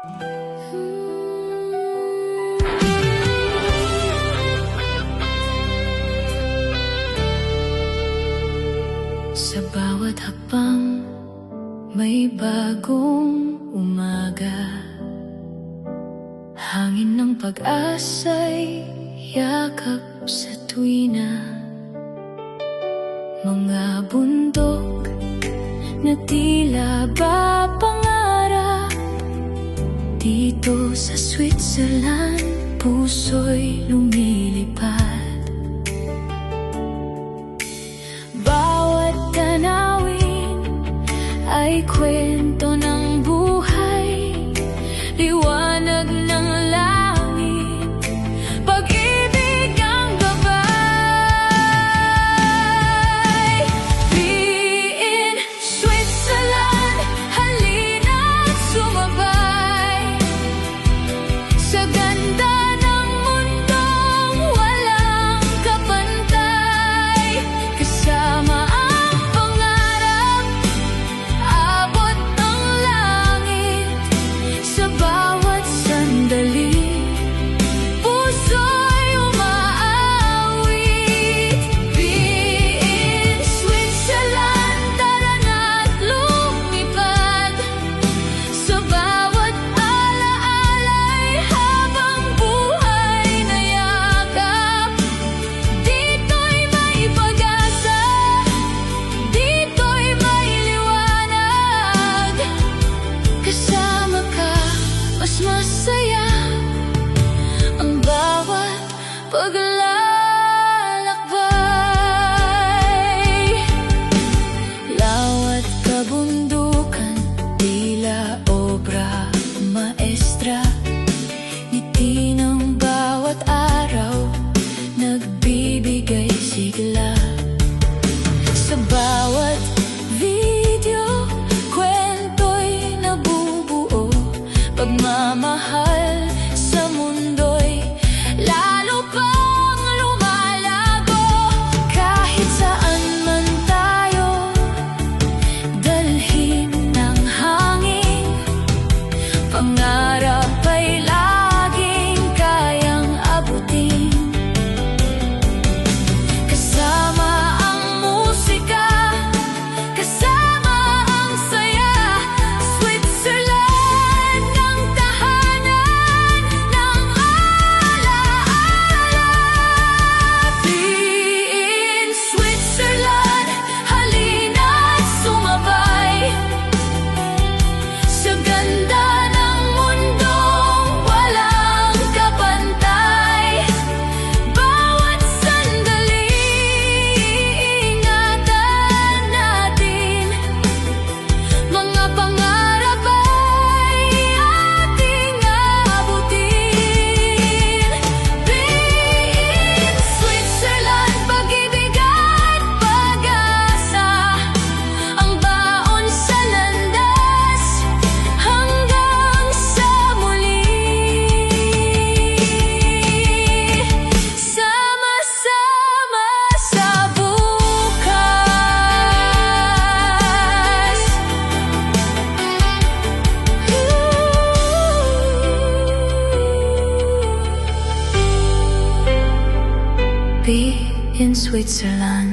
Sa bawat hakbang, may bagong umaga. Hangin ng pag-asa'y yakap sa tuwina. Mga bundok na tila ba pangarap. Dito sa Switzerland, puso'y lumilipad. Bawat tanawin ay kwento ng buhay, liwanag ng langit, pag-ibig ang gabay. Be in Switzerland, halina't sumabay sa ganda ng mundong walang kapantay. Kasama ang pangarap, abot ng langit, sa bawat sandali, puso'y umaawit. Be in Switzerland, tara na't lumipad sa bawat alaalay, habang buhay na yakap. Dito'y may pag-asa, dito'y may liwanag. Kasama ka, mas masaya ang bawat paglalakbay. Lawat kabundukan, tila obra maestra. Ngiti ng bawat araw, nagbibigay sigla. Sa bawat video, kwento'y nabubuo. Pagmamahal sa mundo'y lalo pang lumalago. Kahit saan man tayo dalhin ng hangin, pangarap ay laging kayang abutin. Kasama ang musika, kasama ang saya, Switzerland ang tahanan ng alaala. Be in Switzerland, halina't sumabay sa ganda ng mundong walang kapantay. Bawat sandali, ingatan natin, mga pangarap ay ating abutin. Be in Switzerland, pag-ibig at pag-asa, ang baon sa landas, hanggang sa muli. Sama-sama sa bukas. Be in Switzerland.